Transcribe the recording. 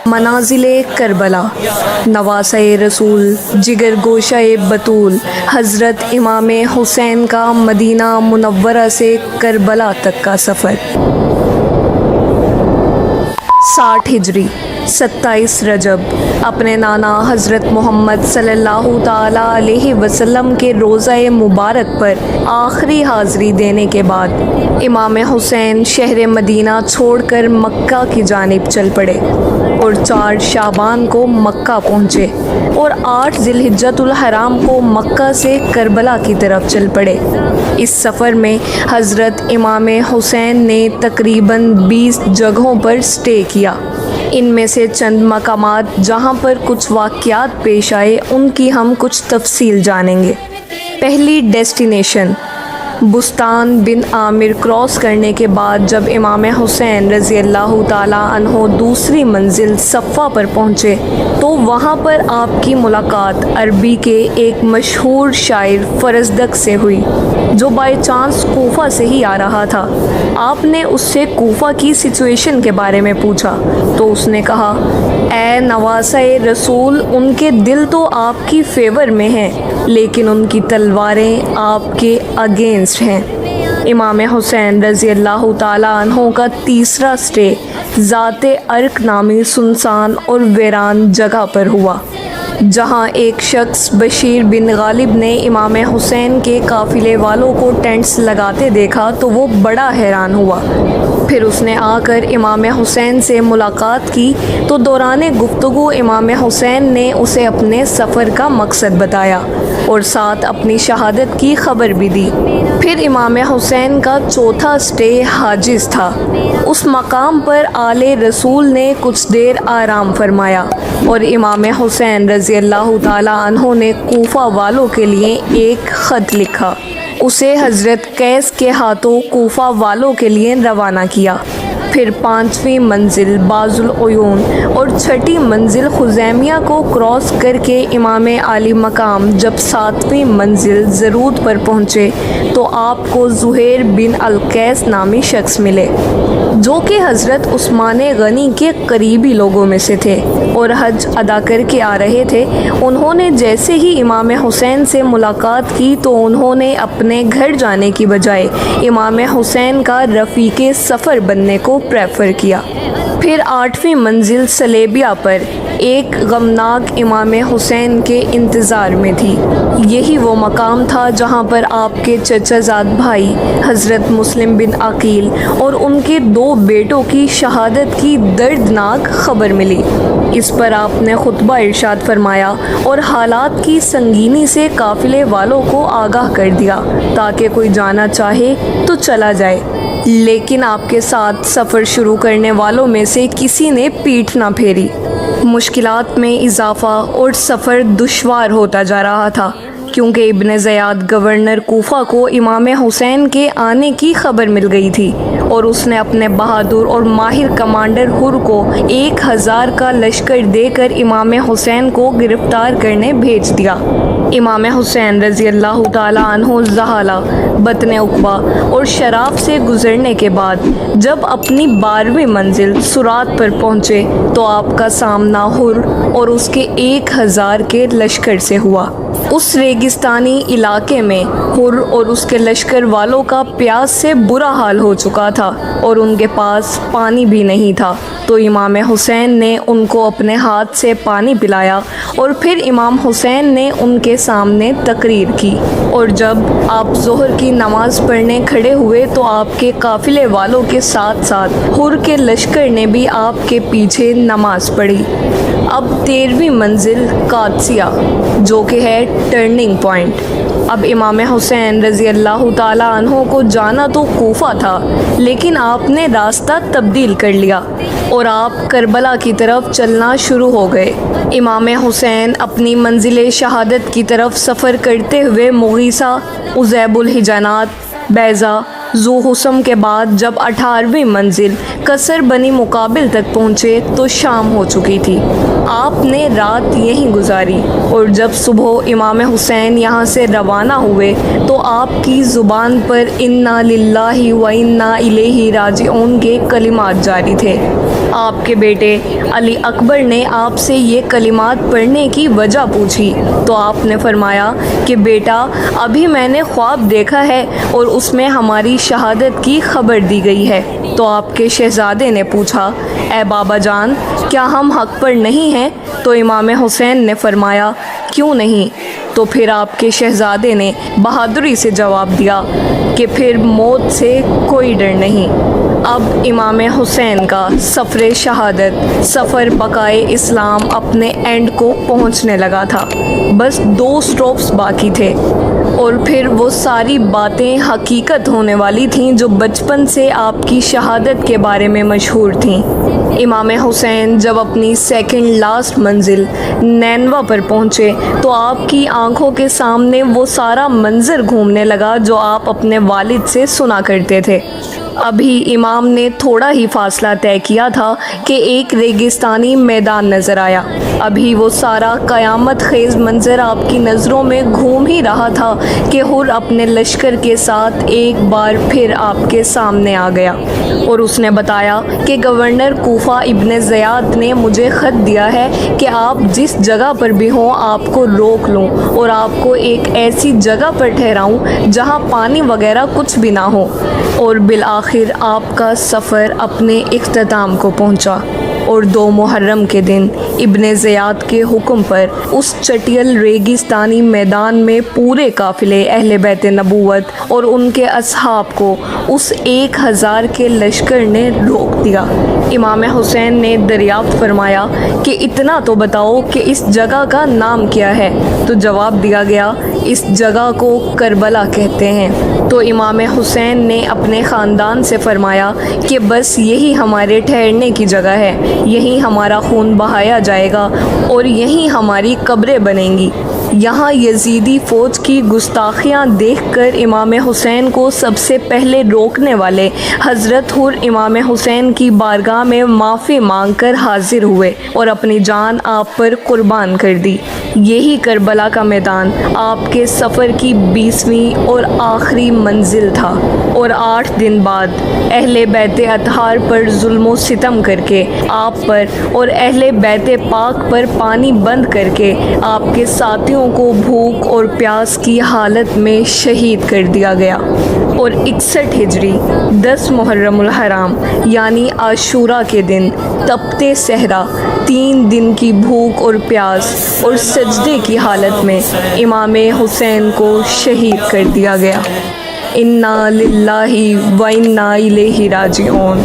منازل کربلا، نواسۂ رسول، جگر گوشۂ بطول، حضرت امام حسین کا مدینہ منورہ سے کربلا تک کا سفر۔ 60 ہجری 27 رجب اپنے نانا حضرت محمد صلی اللہ تعالیٰ علیہ وسلم کے روضہ مبارک پر آخری حاضری دینے کے بعد امام حسین شہر مدینہ چھوڑ کر مکہ کی جانب چل پڑے اور 4 شعبان کو مکہ پہنچے اور 8 ذی الحجۃ الحرام کو مکہ سے کربلا کی طرف چل پڑے۔ اس سفر میں حضرت امام حسین نے تقریباً 20 جگہوں پر سٹے کیا۔ ان میں سے چند مقامات جہاں پر کچھ واقعات پیش آئے ان کی ہم کچھ تفصیل جانیں گے۔ پہلی ڈیسٹینیشن بستان بن عامر کراس کرنے کے بعد جب امام حسین رضی اللہ تعالیٰ عنہ دوسری منزل صفا پر پہنچے تو وہاں پر آپ کی ملاقات عربی کے ایک مشہور شاعر فرزدق سے ہوئی جو بائی چانس کوفہ سے ہی آ رہا تھا۔ آپ نے اس سے کوفہ کی سچویشن کے بارے میں پوچھا تو اس نے کہا، اے نواسۂ رسول، ان کے دل تو آپ کی فیور میں ہیں لیکن ان کی تلواریں آپ کے اگینسٹ ہیں۔ امام حسین رضی اللہ تعالیٰ عنہ کا تیسرا سٹے ذات ارک نامی سنسان اور ویران جگہ پر ہوا، جہاں ایک شخص بشیر بن غالب نے امام حسین کے قافلے والوں کو ٹینٹس لگاتے دیکھا تو وہ بڑا حیران ہوا۔ پھر اس نے آ کر امام حسین سے ملاقات کی تو دوران گفتگو امام حسین نے اسے اپنے سفر کا مقصد بتایا اور ساتھ اپنی شہادت کی خبر بھی دی۔ پھر امام حسین کا چوتھا سٹے حاجز تھا۔ اس مقام پر آل رسول نے کچھ دیر آرام فرمایا اور امام حسین رضی اللہ تعالیٰ عنہ نے کوفہ والوں کے لیے ایک خط لکھا، اسے حضرت قیس کے ہاتھوں کوفہ والوں کے لیے روانہ کیا۔ پھر 5ویں منزل باز العیون اور 6ٹھی منزل خزیمیہ کو کراس کر کے امام عالی مقام جب 7ویں منزل زرود پر پہنچے تو آپ کو زہیر بن القیس نامی شخص ملے جو کہ حضرت عثمان غنی کے قریبی لوگوں میں سے تھے اور حج ادا کر کے آ رہے تھے۔ انہوں نے جیسے ہی امام حسین سے ملاقات کی تو انہوں نے اپنے گھر جانے کی بجائے امام حسین کا رفیق سفر بننے کو پریفر کیا۔ پھر 8ویں منزل سلیبیہ پر ایک غمناک امام حسین کے انتظار میں تھی۔ یہی وہ مقام تھا جہاں پر آپ کے چچا زاد بھائی حضرت مسلم بن عقیل اور ان کے 2 بیٹوں کی شہادت کی دردناک خبر ملی۔ اس پر آپ نے خطبہ ارشاد فرمایا اور حالات کی سنگینی سے قافلے والوں کو آگاہ کر دیا تاکہ کوئی جانا چاہے تو چلا جائے، لیکن آپ کے ساتھ سفر شروع کرنے والوں میں سے کسی نے پیٹھ نہ پھیری۔ مشکلات میں اضافہ اور سفر دشوار ہوتا جا رہا تھا کیونکہ ابن زیاد گورنر کوفہ کو امام حسین کے آنے کی خبر مل گئی تھی اور اس نے اپنے بہادر اور ماہر کمانڈر حر کو 1000 کا لشکر دے کر امام حسین کو گرفتار کرنے بھیج دیا۔ امام حسین رضی اللہ تعالیٰ عنہ زحالہ، بطن عقبہ اور شراف سے گزرنے کے بعد جب اپنی 12ویں منزل سرات پر پہنچے تو آپ کا سامنا حر اور اس کے 1000 کے لشکر سے ہوا۔ اس ریگستانی علاقے میں حر اور اس کے لشکر والوں کا پیاس سے برا حال ہو چکا تھا اور ان کے پاس پانی بھی نہیں تھا، تو امام حسین نے ان کو اپنے ہاتھ سے پانی پلایا اور پھر امام حسین نے ان کے سامنے تقریر کی، اور جب آپ ظہر کی نماز پڑھنے کھڑے ہوئے تو آپ کے قافلے والوں کے ساتھ ساتھ حر کے لشکر نے بھی آپ کے پیچھے نماز پڑھی۔ اب 13ویں منزل قادسیہ جو کہ ہے ٹرننگ پوائنٹ۔ اب امام حسین رضی اللہ تعالیٰ عنہ کو جانا تو کوفہ تھا لیکن آپ نے راستہ تبدیل کر لیا اور آپ کربلا کی طرف چلنا شروع ہو گئے۔ امام حسین اپنی منزل شہادت کی طرف سفر کرتے ہوئے مغیثہ، عزیب الحجانات، بیضہ ذو حسم کے بعد جب 18ویں منزل قصر بنی مقابل تک پہنچے تو شام ہو چکی تھی۔ آپ نے رات یہیں گزاری اور جب صبح امام حسین یہاں سے روانہ ہوئے تو آپ کی زبان پر انا للہ و انا الیہ راجعون کے کلمات جاری تھے۔ آپ کے بیٹے علی اکبر نے آپ سے یہ کلمات پڑھنے کی وجہ پوچھی تو آپ نے فرمایا کہ بیٹا ابھی میں نے خواب دیکھا ہے اور اس میں ہماری شہادت کی خبر دی گئی ہے۔ تو آپ کے شہزادے نے پوچھا اے بابا جان کیا ہم حق پر نہیں ہیں؟ تو امام حسین نے فرمایا کیوں نہیں؟ تو پھر آپ کے شہزادے نے بہادری سے جواب دیا کہ پھر موت سے کوئی ڈر نہیں۔ اب امام حسین کا سفر شہادت، سفر بقائے اسلام اپنے اینڈ کو پہنچنے لگا تھا۔ بس 2 سٹاپس باقی تھے اور پھر وہ ساری باتیں حقیقت ہونے والی تھیں جو بچپن سے آپ کی شہادت کے بارے میں مشہور تھیں۔ امام حسین جب اپنی سیکنڈ لاسٹ منزل نینوا پر پہنچے تو آپ کی آنکھوں کے سامنے وہ سارا منظر گھومنے لگا جو آپ اپنے والد سے سنا کرتے تھے۔ ابھی امام نے تھوڑا ہی فاصلہ طے کیا تھا کہ ایک ریگستانی میدان نظر آیا۔ ابھی وہ سارا قیامت خیز منظر آپ کی نظروں میں گھوم ہی رہا تھا کہ حر اپنے لشکر کے ساتھ ایک بار پھر آپ کے سامنے آ گیا اور اس نے بتایا کہ گورنر کوفہ ابن زیاد نے مجھے خط دیا ہے کہ آپ جس جگہ پر بھی ہوں آپ کو روک لوں اور آپ کو ایک ایسی جگہ پر ٹھہراؤں جہاں پانی وغیرہ کچھ بھی نہ ہو۔ اور بالآخر آپ کا سفر اپنے اختتام کو پہنچا اور 2 محرم کے دن ابن زیاد کے حکم پر اس چٹیل ریگستانی میدان میں پورے قافلے اہل بیت نبوت اور ان کے اصحاب کو اس 1000 کے لشکر نے روک دیا۔ امام حسین نے دریافت فرمایا کہ اتنا تو بتاؤ کہ اس جگہ کا نام کیا ہے؟ تو جواب دیا گیا اس جگہ کو کربلا کہتے ہیں۔ تو امام حسین نے اپنے خاندان سے فرمایا کہ بس یہی ہمارے ٹھہرنے کی جگہ ہے، یہیں ہمارا خون بہایا جائے گا اور یہیں ہماری قبریں بنیں گی۔ یہاں یزیدی فوج کی گستاخیاں دیکھ کر امام حسین کو سب سے پہلے روکنے والے حضرت حر امام حسین کی بارگاہ میں معافی مانگ کر حاضر ہوئے اور اپنی جان آپ پر قربان کر دی۔ یہی کربلا کا میدان آپ کے سفر کی 20ویں اور آخری منزل تھا اور 8 دن بعد اہل بیت اطہار پر ظلم و ستم کر کے آپ پر اور اہل بیت پاک پر پانی بند کر کے آپ کے ساتھیوں کو بھوک اور پیاس کی حالت میں شہید کر دیا گیا۔ اور 61 ہجری 10 محرم الحرام یعنی عاشوراء کے دن تپتے صحرا 3 دن کی بھوک اور پیاس اور سجدے کی حالت میں امام حسین کو شہید کر دیا گیا۔ انا للہ و انا الیہ راجعون۔